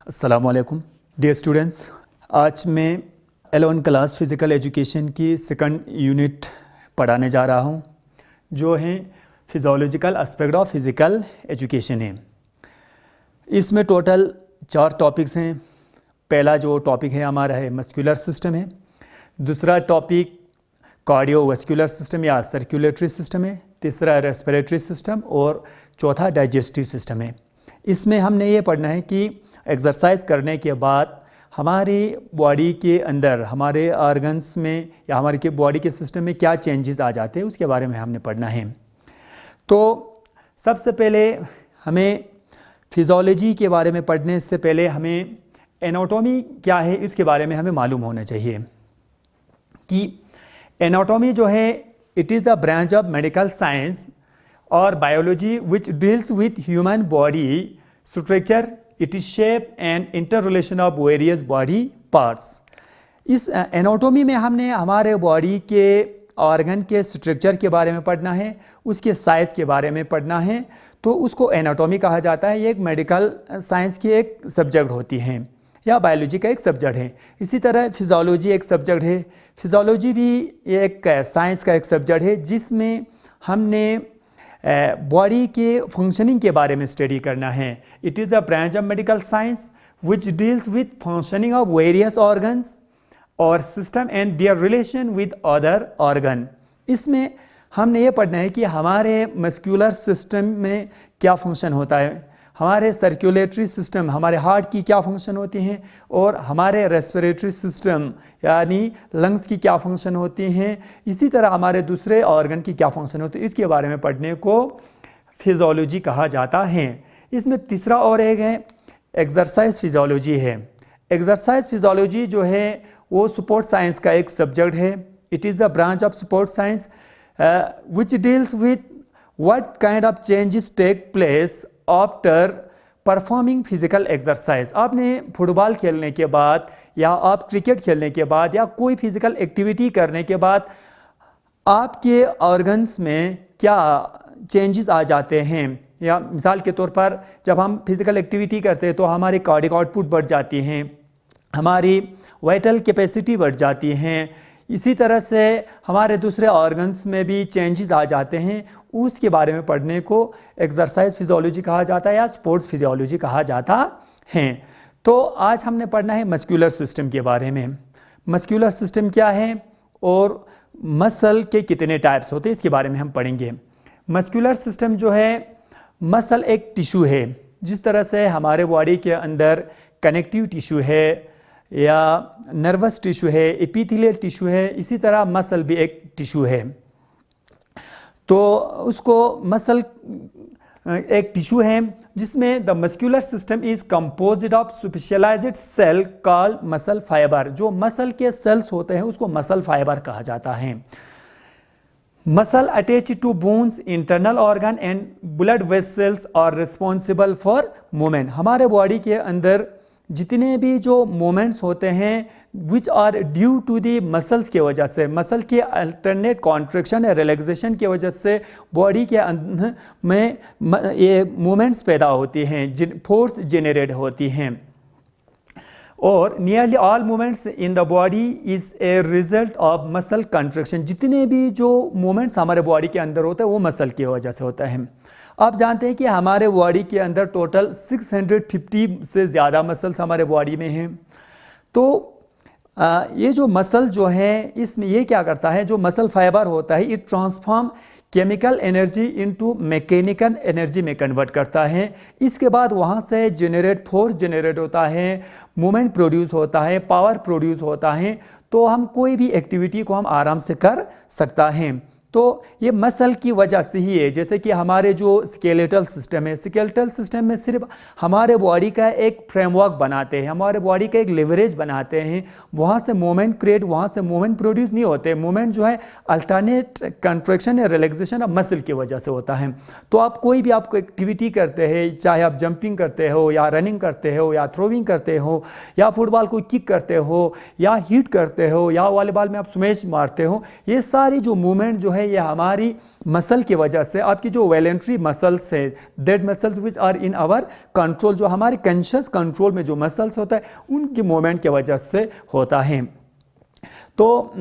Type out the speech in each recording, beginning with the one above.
अस्सलामुअलैकुम dear students, आज मैं 11 क्लास फ़िज़िकल एजुकेशन की सेकंड यूनिट पढ़ाने जा रहा हूं, जो है फिज़ोलॉजिकल एस्पेक्ट ऑफ फ़िज़िकल एजुकेशन है। इसमें टोटल 4 टॉपिक्स हैं। पहला जो टॉपिक है हमारा है मस्कुलर सिस्टम है, दूसरा टॉपिक कार्डियोवास्कुलर सिस्टम या सर्कुलेटरी सिस्टम है, तीसरा रेस्पिरेटरी सिस्टम और चौथा डाइजेस्टिव सिस्टम है। इसमें हमने ये पढ़ना है कि एक्सरसाइज करने के बाद हमारी बॉडी के अंदर, हमारे ऑर्गन्स में या हमारे बॉडी के सिस्टम में क्या चेंजेस आ जाते हैं उसके बारे में हमने पढ़ना है। तो सबसे पहले हमें फिज़ोलॉजी के बारे में पढ़ने से पहले हमें एनाटॉमी क्या है इसके बारे में हमें मालूम होना चाहिए कि एनाटॉमी जो है it is a branch of medical science और biology which deals with human body structure, it is shape and interrelation of various body parts. इस एनाटॉमी में हमने हमारे बॉडी के ऑर्गन के स्ट्रक्चर के बारे में पढ़ना है, उसके साइज़ के बारे में पढ़ना है, तो उसको एनाटॉमी कहा जाता है। ये एक मेडिकल साइंस की एक सब्जेक्ट होती है या बायोलॉजी का एक सब्जेक्ट है। इसी तरह फिज़ोलॉजी एक सब्जेक्ट है। फिज़ोलॉजी भी एक साइंस का एक सब्जेक्ट है जिसमें हमने बॉडी के फंक्शनिंग के बारे में स्टडी करना है। It is a branch of medical science which deals with functioning of various organs और system and their relation with other organ. इसमें हमने ये पढ़ना है कि हमारे मस्कुलर सिस्टम में क्या फंक्शन होता है, हमारे सर्कुलेटरी सिस्टम, हमारे हार्ट की क्या फंक्शन होती हैं, और हमारे रेस्पिरेटरी सिस्टम यानी लंग्स की क्या फंक्शन होती हैं, इसी तरह हमारे दूसरे ऑर्गन की क्या फंक्शन होती है, इसके बारे में पढ़ने को फिज़ोलॉजी कहा जाता है। इसमें तीसरा और एक है एक्सरसाइज फिज़ोलॉजी है। एक्सरसाइज फिज़ोलॉजी जो है वो स्पोर्ट्स साइंस का एक सब्जेक्ट है। It is the branch of sports science which deals with what kind of changes take place after performing physical exercise. आपने फुटबॉल खेलने के बाद या आप क्रिकेट खेलने के बाद या कोई फिजिकल एक्टिविटी करने के बाद आपके ऑर्गन्स में क्या चेंजेस आ जाते हैं, या मिसाल के तौर पर जब हम फिजिकल एक्टिविटी करते हैं तो हमारी कार्डियक आउटपुट बढ़ जाती हैं, हमारी वाइटल कैपेसिटी बढ़ जाती हैं, इसी तरह से हमारे दूसरे ऑर्गन्स में भी चेंजेस आ जाते हैं। उसके बारे में पढ़ने को एक्सरसाइज फिज़ोलॉजी कहा जाता है या स्पोर्ट्स फिज़ोलॉजी कहा जाता है। तो आज हमने पढ़ना है मस्कुलर सिस्टम के बारे में। मस्कुलर सिस्टम क्या है और मसल के कितने टाइप्स होते हैं इसके बारे में हम पढ़ेंगे। मस्कुलर सिस्टम जो है, मसल एक टिश्यू है। जिस तरह से हमारे बॉडी के अंदर कनेक्टिव टिश्यू है या नर्वस टिश्यू है, एपिथेलियल टिश्यू है, इसी तरह मसल भी एक टिश्यू है। तो उसको मसल एक टिश्यू है जिसमें the muscular system is composite of specialised cell called muscle fibre. जो मसल के सेल्स होते हैं उसको मसल फाइबर कहा जाता है। Muscle attach to bones, internal organ and blood vessels are responsible for movement. हमारे बॉडी के अंदर जितने भी जो मूवमेंट्स होते हैं which are due to the muscles के वजह से, मसल के अल्टरनेट कॉन्ट्रैक्शन या रिलैक्सेशन की वजह से बॉडी के अंदर में ये मूवमेंट्स पैदा होती हैं, फोर्स जेनरेट होती हैं। और nearly all movements in the body is a result of muscle contraction. जितने भी जो मूवमेंट्स हमारे बॉडी के अंदर होते हैं वो मसल की वजह से होता है। आप जानते हैं कि हमारे बॉडी के अंदर टोटल 650 से ज़्यादा मसल्स हमारे बॉडी में हैं। तो ये जो मसल जो है इसमें ये क्या करता है, जो मसल फाइबर होता है it transform chemical energy into mechanical energy में कन्वर्ट करता है। इसके बाद वहाँ से फोर्स जेनरेट होता है, मूवमेंट प्रोड्यूस होता है, पावर प्रोड्यूस होता है, तो हम कोई भी एक्टिविटी को हम आराम से कर सकता है। तो ये मसल की वजह से ही है। जैसे कि हमारे जो स्केलेटल सिस्टम है, स्केलेटल सिस्टम में सिर्फ हमारे बॉडी का एक फ्रेमवर्क बनाते हैं, हमारे बॉडी का एक लेवरेज बनाते हैं, वहाँ से मूवमेंट क्रिएट, वहाँ से मूवमेंट प्रोड्यूस नहीं होते। मूवमेंट जो है अल्टरनेट कंट्रैक्शन या रिलैक्सेशन ऑफ मसल की वजह से होता है। तो आप कोई भी आपको एक्टिविटी करते हैं, चाहे आप जंपिंग करते हो या रनिंग करते हो या थ्रोविंग करते हो या फुटबॉल को किक करते हो या हिट करते हो या वॉलीबॉल में आप स्मैश मारते हो, ये सारी जो मूवमेंट जो है है ये हमारी मसल की वजह से, आपकी जो वॉलेंट्री मसल्स है, that muscles which are in our control, जो हमारे कॉन्शियस कंट्रोल में जो मसल्स होता है उनकी मूवमेंट की वजह से होता है। तो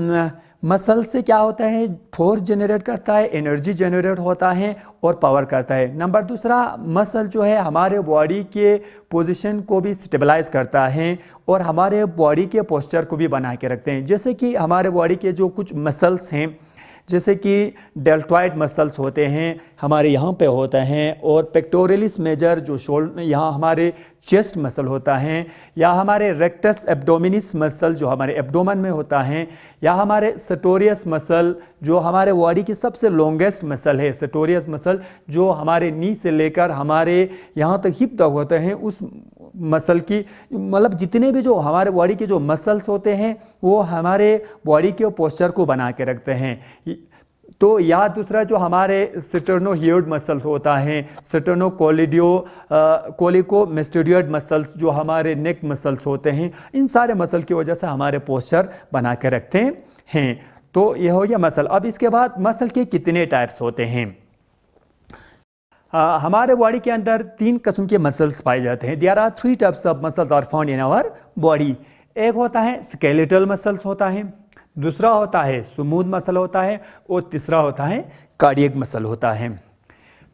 मसल से क्या होता है, फोर्स जनरेट करता है, एनर्जी जनरेट होता है और पावर करता है। नंबर दूसरा, मसल जो है हमारे बॉडी के पोजीशन को भी स्टेबलाइज करता है और हमारे बॉडी के पोस्चर को भी बना के रखते हैं। जैसे कि हमारे बॉडी के जो कुछ मसल्स हैं, जैसे कि डेल्टॉइड मसल्स होते हैं हमारे यहाँ पे होते हैं, और पेक्टोरलिस मेजर जो शोल्डर यहाँ हमारे चेस्ट मसल होता है, या हमारे रेक्टस एब्डोमिनिस मसल जो हमारे एब्डोमन में होता है, या हमारे सटोरियस मसल जो हमारे बॉडी की सबसे लॉन्गेस्ट मसल है, सटोरियस मसल जो हमारे नी से लेकर हमारे यहाँ तक हिप तक होते हैं, उस मसल की मतलब जितने भी जो हमारे बॉडी के जो मसल्स होते हैं वो हमारे बॉडी के पोस्चर को बना के रखते हैं। तो या दूसरा जो हमारे स्टर्नोहियोइड मसल होता है, कोलिकोमेस्टोइड मसल्स जो हमारे नेक मसल्स होते हैं, इन सारे मसल की वजह से हमारे पोस्चर बना के रखते हैं। तो ये हो गया मसल। अब इसके बाद मसल के कितने टाइप्स होते हैं। हमारे बॉडी के अंदर 3 किस्म के मसल्स पाए जाते हैं। There are 3 types of muscles are found in our body. एक होता है स्केलेटल मसल्स होता है, दूसरा होता है स्मूथ मसल होता है, और तीसरा होता है कार्डियक मसल होता है।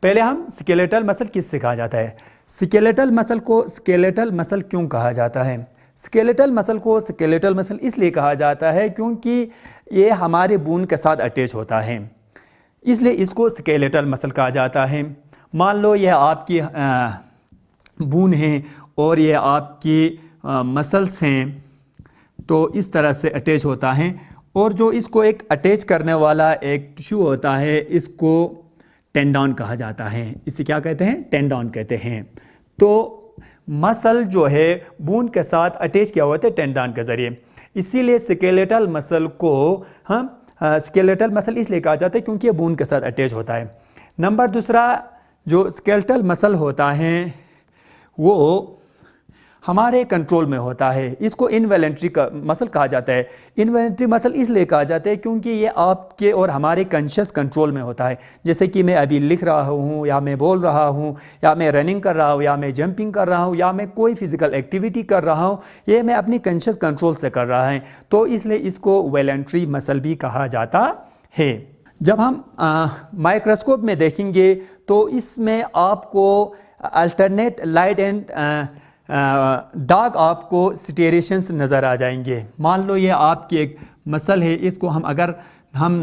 पहले हम स्केलेटल मसल किससे कहा जाता है। स्केलेटल मसल को स्केलेटल मसल क्यों कहा जाता है। स्केलेटल मसल को स्केलेटल मसल इसलिए कहा जाता है क्योंकि ये हमारे बोन के साथ अटैच होता है, इसलिए इसको स्केलेटल मसल कहा जाता है। मान लो यह आपकी बोन है और ये आपकी मसल्स हैं, तो इस तरह से अटैच होता है, और जो इसको एक अटैच करने वाला एक टिश्यू होता है इसको टेंडन कहा जाता है। इसे क्या कहते हैं, टेंडन कहते हैं। तो मसल जो है बोन के साथ अटैच किया हुआ है टेंडन के ज़रिए, इसीलिए स्केलेटल मसल को हम स्केलेटल मसल इसलिए कहा जाता है क्योंकि ये बोन के साथ अटैच होता है। नंबर दूसरा, जो स्केलेटल मसल होता है वो हमारे कंट्रोल में होता है, इसको इनवॉलेंट्री मसल कहा जाता है। इनवॉलेंट्री मसल इसलिए कहा जाता है क्योंकि ये आपके और हमारे कॉन्शियस कंट्रोल में होता है। जैसे कि मैं अभी लिख रहा हूँ, या मैं बोल रहा हूँ, या मैं रनिंग कर रहा हूँ, या मैं जंपिंग कर रहा हूँ, या मैं कोई फिजिकल एक्टिविटी कर रहा हूँ, ये मैं अपनी कॉन्शियस कंट्रोल से कर रहा है, तो इसलिए इसको वॉलेंट्री मसल भी कहा जाता है। जब हम माइक्रोस्कोप में देखेंगे तो इसमें आपको अल्टरनेट लाइट एंड डार्क आपको स्टेरेशंस नज़र आ जाएंगे। मान लो ये आपकी एक मसल है, इसको हम अगर हम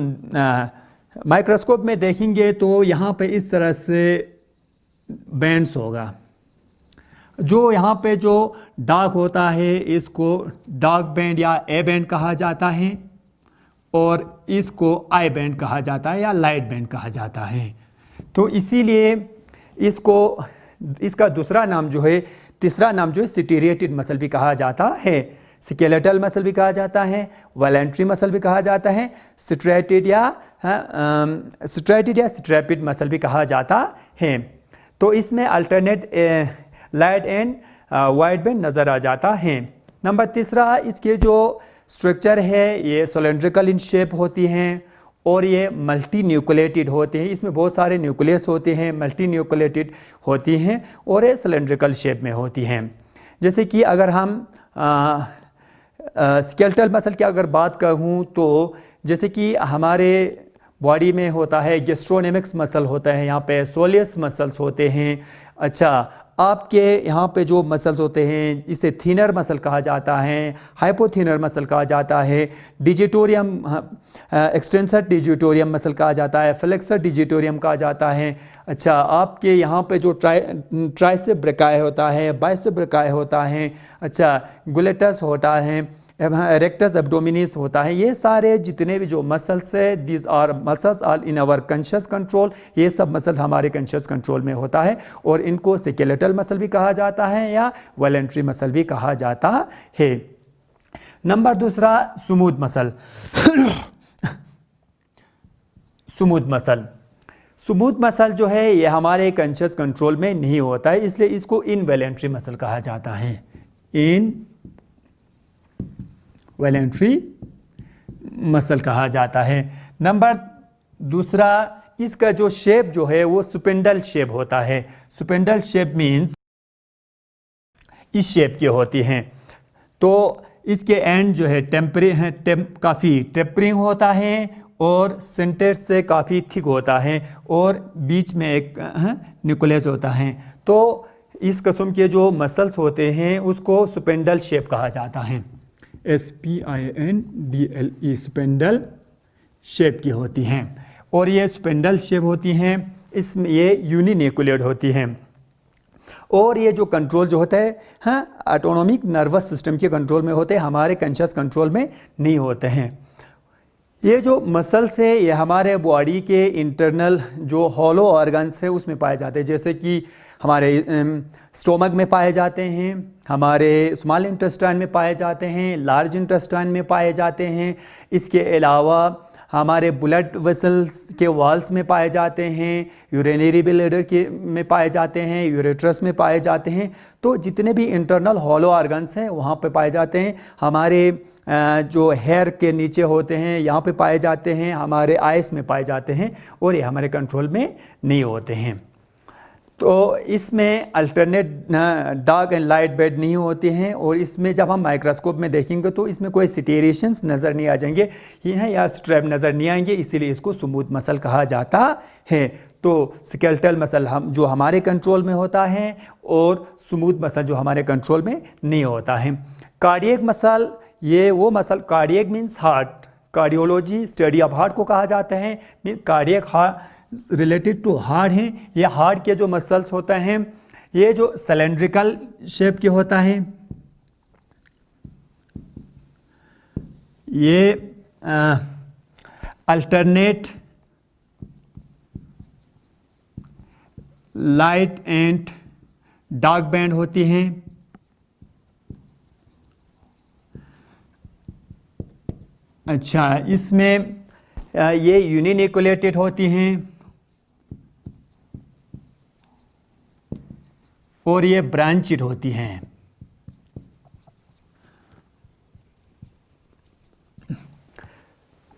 माइक्रोस्कोप में देखेंगे तो यहाँ पे इस तरह से बैंड्स होगा, जो यहाँ पे जो डार्क होता है इसको डार्क बैंड या ए बैंड कहा जाता है, और इसको आई बैंड कहा जाता है या लाइट बैंड कहा जाता है। तो इसीलिए इसको इसका दूसरा नाम जो है, तीसरा नाम जो है स्टीरिएटेड मसल भी कहा जाता है। स्केलेटल मसल भी कहा जाता है, वॉलेंट्री मसल भी कहा जाता है, स्ट्रेटेड या स्ट्रैपिड मसल भी कहा जाता है। तो इसमें alternate light and wide band नज़र आ जाता है। नंबर तीसरा, इसके जो स्ट्रक्चर है ये सिलेंड्रिकल इन शेप होती हैं और ये मल्टी न्यूक्लिएटेड होते हैं। इसमें बहुत सारे न्यूक्लियस होते हैं, मल्टी न्यूक्लिएटेड होती हैं और ये सिलेंड्रिकल शेप में होती हैं। जैसे कि अगर हम स्केलेटल मसल की अगर बात कहूँ तो जैसे कि हमारे बॉडी में होता है गैस्ट्रोनेमिक्स मसल होता है, यहाँ पे सोलियस मसल्स होते हैं। अच्छा, आपके यहाँ पे जो मसल्स होते हैं इसे थिनर मसल कहा जाता है, हाइपोथिनर मसल कहा जाता है, डिजिटोरियम एक्सटेंसर डिजिटोरियम मसल कहा जाता है, फ्लेक्सर डिजिटोरियम कहा जाता है। अच्छा, आपके यहाँ पे जो ट्राइसेप ब्रेकाई होता है, बाइसेप ब्रेकाई होता है, अच्छा गुलेटस होता है, रेक्टस एब्डोमिनिस होता है, ये सारे जितने भी जो मसल्स है these are muscles are in our conscious control. ये सब मसल हमारे कॉन्शियस कंट्रोल में होता है और इनको स्केलेटल मसल भी कहा जाता है या वॉलेंट्री मसल भी कहा जाता है। नंबर दूसरा, smooth muscle. Smooth muscle, smooth muscle जो है ये हमारे कॉन्शियस कंट्रोल में नहीं होता है, इसलिए इसको इनवॉलेंट्री मसल कहा जाता है। इनवॉलेंट्री मसल कहा जाता है। नंबर दूसरा इसका जो शेप जो है वो स्पिंडल शेप होता है। स्पिंडल शेप मीन्स इस शेप की होती हैं। तो इसके एंड जो है काफ़ी टेपरिंग होता है और सेंटर से काफ़ी थिक होता है और बीच में एक न्यूक्लियस होता है। तो इस किस्म के जो मसल्स होते हैं उसको स्पिंडल शेप कहा जाता है। SPINDLE स्पिंडल शेप की होती हैं और ये स्पिंडल शेप होती हैं। इसमें ये यूनिन्यूक्लियेटेड होती हैं और ये जो कंट्रोल जो होता है ऑटोनॉमिक नर्वस सिस्टम के कंट्रोल में होते हैं, हमारे कॉन्शियस कंट्रोल में नहीं होते हैं। ये जो मसल्स है ये हमारे बॉडी के इंटरनल जो हॉलो ऑर्गन्स है उसमें पाए जाते हैं, जैसे कि हमारे स्टोमक में पाए जाते हैं, हमारे स्मॉल इंटेस्टाइन में पाए जाते हैं, लार्ज इंटेस्टाइन में पाए जाते हैं। इसके अलावा हमारे ब्लड वेसल्स के वॉल्स में पाए जाते हैं, यूरिनरी ब्लैडर के में पाए जाते हैं, यूरेट्रस में पाए जाते हैं। तो जितने भी इंटरनल हॉलो ऑर्गन्स हैं वहाँ पे पाए जाते हैं। हमारे जो हेयर के नीचे होते हैं यहाँ पे पाए जाते हैं, हमारे आइस में पाए जाते हैं और ये हमारे कंट्रोल में नहीं होते हैं। तो इसमें alternate dark and light bed नहीं होते हैं और इसमें जब हम माइक्रोस्कोप में देखेंगे तो इसमें कोई सिटेरेशंस नज़र नहीं आ जाएंगे, यहाँ या स्ट्रैप नज़र नहीं आएंगे, इसीलिए इसको स्मूथ मसल कहा जाता है। तो स्केलेटल मसल जो हमारे कंट्रोल में होता है और स्मूथ मसल जो हमारे कंट्रोल में नहीं होता है। कार्डियक मसल, ये वो muscle, cardiac means heart, cardiology study of heart को कहा जाता है। Cardiac heart related to heart हैं। ये हार्ट के जो मसल्स होते हैं ये जो सिलेंड्रिकल शेप के होता है, ये alternate light and dark band होती हैं। अच्छा, इसमें ये यूनिन्यूक्लियेटेड होती हैं और ये ब्रांचेड होती हैं।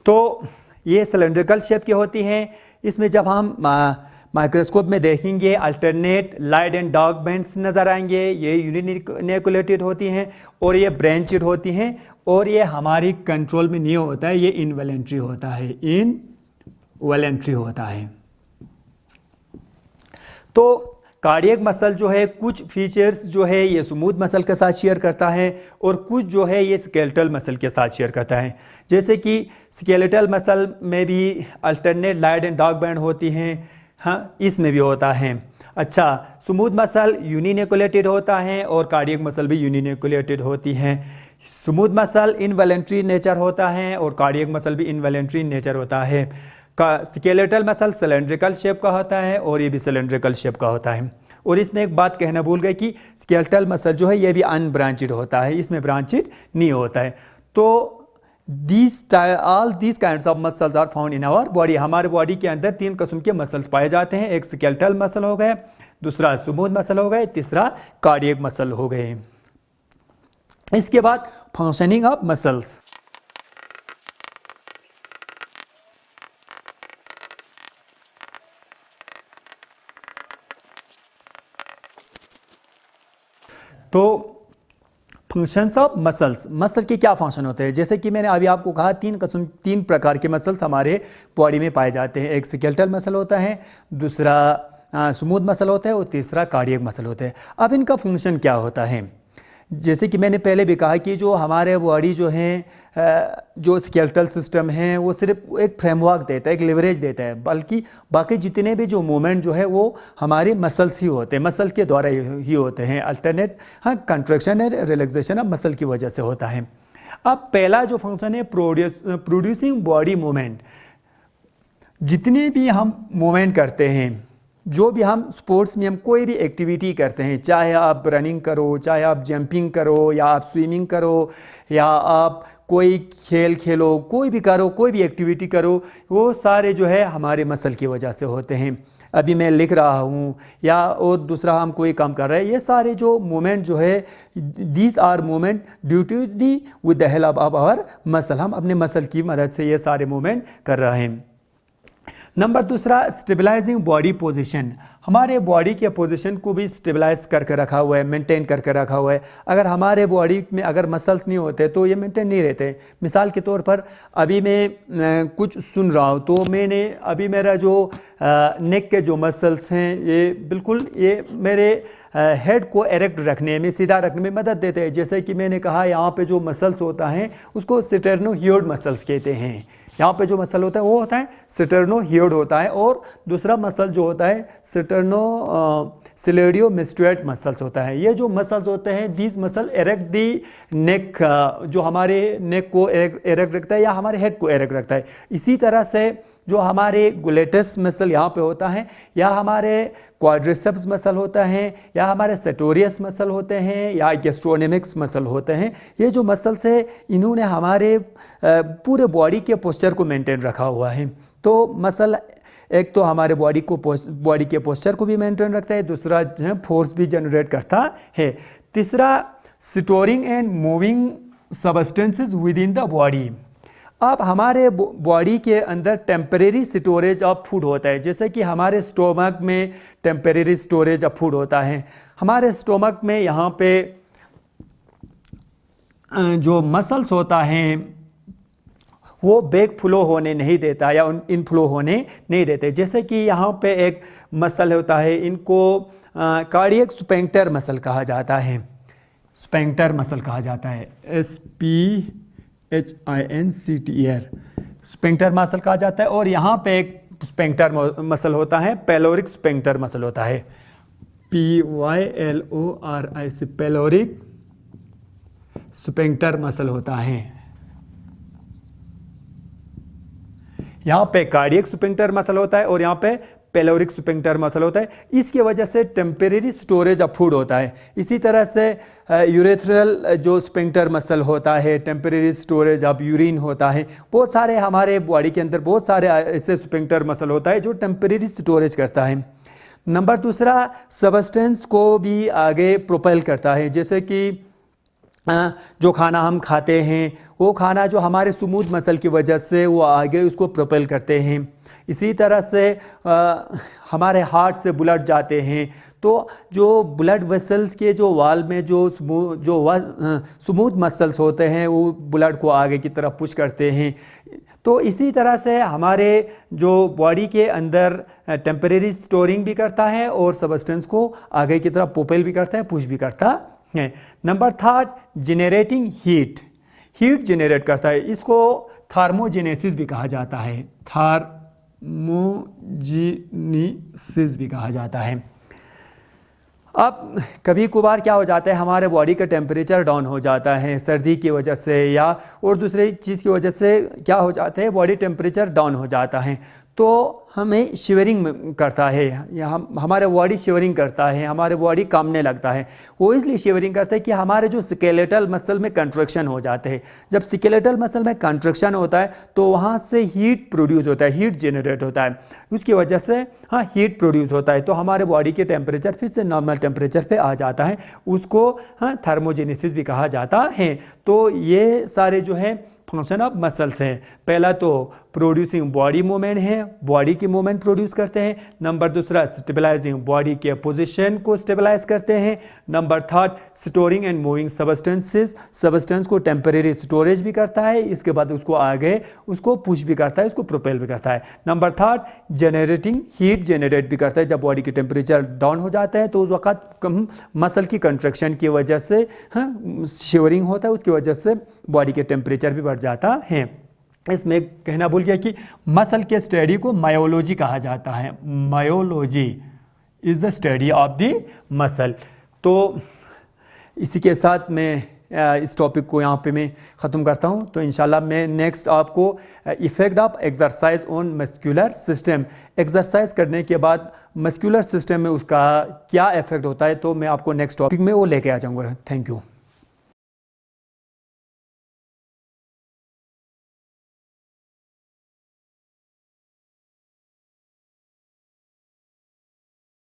तो ये सिलेंड्रिकल शेप की होती हैं। इसमें जब हम माइक्रोस्कोप में देखेंगे alternate light and dark bands नज़र आएंगे, ये यूनिन्यूक्लियेटेड होती हैं और ये ब्रांचेड होती हैं और ये हमारी कंट्रोल में नहीं होता है, ये इनवॉलेंट्री होता है, इनवॉलेंट्री होता है। तो कार्डियक मसल जो है कुछ फीचर्स जो है ये स्मूथ मसल के साथ शेयर करता है और कुछ जो है ये स्केलेटल मसल के साथ शेयर करता है। जैसे कि स्केलेटल मसल में भी alternate light and dark band होती हैं, हाँ इसमें भी होता है। अच्छा, स्मूथ मसल यूनिन्यूक्लियेटेड होता है और कार्डियक मसल भी यूनिन्यूक्लियेटेड होती हैं। स्मूथ मसल इनवॉलेंट्री नेचर होता है और कार्डियक मसल भी इनवॉलेंट्री नेचर होता है। स्केलेटल मसल सिलेंड्रिकल शेप का होता है और ये भी सिलेंड्रिकल शेप का होता है। और इसमें एक बात कहना भूल गए कि स्केलेटल मसल जो है ये भी अनब्रांचेड होता है, इसमें ब्रांचेड नहीं होता है। तो all these kinds of muscles are found in our body। हमारे बॉडी के अंदर 3 किस्म के मसल्स पाए जाते हैं, एक स्केलेटल मसल हो गए, दूसरा स्मूथ मसल हो गए, तीसरा कार्डियक मसल हो गए। इसके बाद फंक्शनिंग ऑफ मसल्स। तो फंक्शंस ऑफ मसल्स, मसल के क्या फंक्शन होते हैं? जैसे कि मैंने अभी आपको कहा 3 प्रकार के मसल्स हमारे बॉडी में पाए जाते हैं, एक स्केलेटल मसल होता है, दूसरा स्मूथ मसल होता है और तीसरा कार्डियक मसल होता है। अब इनका फंक्शन क्या होता है? जैसे कि मैंने पहले भी कहा कि जो हमारे बॉडी जो है जो स्केलेटल सिस्टम है वो सिर्फ एक फ्रेमवर्क देता है, एक लिवरेज देता है, बल्कि बाकी जितने भी जो मूवमेंट जो है वो हमारे मसल्स ही होते हैं, मसल के द्वारा ही होते हैं। Alternate contraction and relaxation of muscle की वजह से होता है। अब पहला जो फंक्शन है प्रोड्यूसिंग बॉडी मूवमेंट। जितने भी हम मूवमेंट करते हैं, जो भी हम स्पोर्ट्स में हम कोई भी एक्टिविटी करते हैं, चाहे आप रनिंग करो, चाहे आप जंपिंग करो, या आप स्विमिंग करो, या आप कोई खेल खेलो, कोई भी करो, कोई भी एक्टिविटी करो, वो सारे जो है हमारे मसल की वजह से होते हैं। अभी मैं लिख रहा हूँ या और दूसरा हम कोई काम कर रहे हैं, ये सारे जो मूवमेंट जो है these are movement due to the with the help of our muscle. हम अपने मसल की मदद से ये सारे मूवमेंट कर रहे हैं। नंबर दूसरा, स्टेबलाइजिंग बॉडी पोजीशन। हमारे बॉडी के पोजीशन को भी स्टेबलाइज करके रखा हुआ है, मेंटेन करके रखा हुआ है। अगर हमारे बॉडी में अगर मसल्स नहीं होते तो ये मेंटेन नहीं रहते। मिसाल के तौर पर अभी मैं कुछ सुन रहा हूँ तो मैंने अभी मेरा जो नेक के जो मसल्स हैं ये बिल्कुल ये मेरे हेड को एरेक्ट रखने में, सीधा रखने में मदद देते हैं। जैसे कि मैंने कहा यहाँ पे जो मसल्स होता है उसको स्टेर्नोहियोइड मसल्स कहते हैं। यहाँ पे जो मसल होता है वो होता है स्टेर्नोहियोइड होता है, और दूसरा मसल जो होता है स्टेर्नोसिलेडियोमेस्टुएट मसल्स होता है। ये जो मसल्स होते हैं दीज मसल एरेक्ट दी नेक, जो हमारे नेक को एरेक्ट रखता है या हमारे हेड को एरेक्ट रखता है। इसी तरह से जो हमारे गुलेटस मसल यहाँ पे होता है, या हमारे क्वाड्रिसेप्स मसल होता है, या हमारे सेटोरियस मसल होते हैं, या गैस्ट्रोनेमिक्स मसल होते हैं, ये जो मसल्स है इन्होंने हमारे पूरे बॉडी के पोस्चर को मेंटेन रखा हुआ है। तो मसल एक तो हमारे बॉडी के पोस्चर को भी मेंटेन रखता है, दूसरा जो है फोर्स भी जनरेट करता है। तीसरा, storing and moving substances with in the body. अब हमारे बॉडी के अंदर टेम्परेरी स्टोरेज ऑफ फूड होता है। जैसे कि हमारे स्टोमक में टेम्परेरी स्टोरेज ऑफ फूड होता है। हमारे स्टोमक में यहाँ पे जो मसल्स होता है वो बैक फ्लो होने नहीं देता या इनफ्लो होने नहीं देते। जैसे कि यहाँ पे एक मसल होता है, इनको कार्डियक स्फिंक्टर मसल कहा जाता है, स्फिंक्टर मसल कहा जाता है, SPHINCTER, स्फिंक्टर मसल कहा जाता है। और यहाँ पे एक स्फिंक्टर मसल होता है, पेलोरिक स्फिंक्टर मसल होता है, PYLORIC, पेलोरिक स्फिंक्टर मसल होता है। यहाँ पे कार्डियक स्फिंक्टर मसल होता है और यहाँ पे पेलोरिक स्फिंक्टर मसल होता है। इसकी वजह से टेम्परेरी स्टोरेज ऑफ फूड होता है। इसी तरह से यूरेथ्रल जो स्फिंक्टर मसल होता है, टेम्परेरी स्टोरेज ऑफ यूरिन होता है। बहुत सारे हमारे बॉडी के अंदर बहुत सारे ऐसे स्फिंक्टर मसल होता है जो टेम्परेरी स्टोरेज करता है। नंबर दूसरा, सबस्टेंस को भी आगे प्रोपेल करता है। जैसे कि जो खाना हम खाते हैं वो खाना जो हमारे स्मूथ मसल की वजह से वो आगे उसको प्रोपेल करते हैं। इसी तरह से हमारे हार्ट से ब्लड जाते हैं तो जो ब्लड वेसल्स के जो वाल में जो स्मूथ मसल्स होते हैं वो ब्लड को आगे की तरफ पुश करते हैं। तो इसी तरह से हमारे जो बॉडी के अंदर टेम्परेरी स्टोरिंग भी करता है और सबस्टेंस को आगे की तरफ प्रोपेल भी करता है, पुश भी करता है। Number third, generating heat, heat generate करता है। इसको थर्मोजेनेसिस भी कहा जाता है, थर्मोजेनेसिस भी कहा जाता है। अब कभी कभार क्या हो जाता है, हमारे बॉडी का टेम्परेचर डाउन हो जाता है सर्दी की वजह से या और दूसरी चीज़ की वजह से क्या हो जाता है, बॉडी टेम्परेचर डाउन हो जाता है तो हमें शिवरिंग करता है या हमारे बॉडी शिवरिंग करता है, हमारे बॉडी कांपने लगता है। वो इसलिए शिवरिंग करता है कि हमारे जो स्केलेटल मसल में कंट्रैक्शन हो जाते हैं। जब स्केलेटल मसल में कंट्रैक्शन होता है तो वहाँ से हीट प्रोड्यूस होता है, हीट जनरेट होता है, उसकी वजह से हीट प्रोड्यूस होता है तो हमारे बॉडी के टेम्परेचर फिर से नॉर्मल टेम्परेचर पे आ जाता है। उसको थर्मोजेनेसिस भी कहा जाता है। तो ये सारे जो है फंक्शन ऑफ मसल्स हैं। पहला तो प्रोड्यूसिंग बॉडी मूवमेंट है, बॉडी की मूवमेंट प्रोड्यूस करते हैं। नंबर दूसरा, स्टेबलाइजिंग बॉडी के पोजीशन को स्टेबलाइज करते हैं। Number third, storing and moving substances, substance को टेम्परेरी स्टोरेज भी करता है, इसके बाद उसको आगे उसको पुश भी करता है, उसको प्रोपेल भी करता है। Number third, generating heat generate भी करता है। जब बॉडी की टेम्परेचर डाउन हो जाता है तो उस वक्त मसल की कंट्रैक्शन की वजह से शिवरिंग होता है, उसकी वजह से बॉडी के टेम्परेचर भी बढ़ जाता है। इसमें कहना भूल गया कि मसल के स्टडी को मायोलॉजी कहा जाता है। Myology is the study of the muscle. तो इसी के साथ मैं इस टॉपिक को यहाँ पे मैं ख़त्म करता हूँ। तो इंशाल्लाह मैं नेक्स्ट आपको effect of exercise on muscular system, exercise करने के बाद मस्कुलर सिस्टम में उसका क्या इफ़ेक्ट होता है तो मैं आपको नेक्स्ट टॉपिक में वो लेके आ जाऊँगा। Thank you.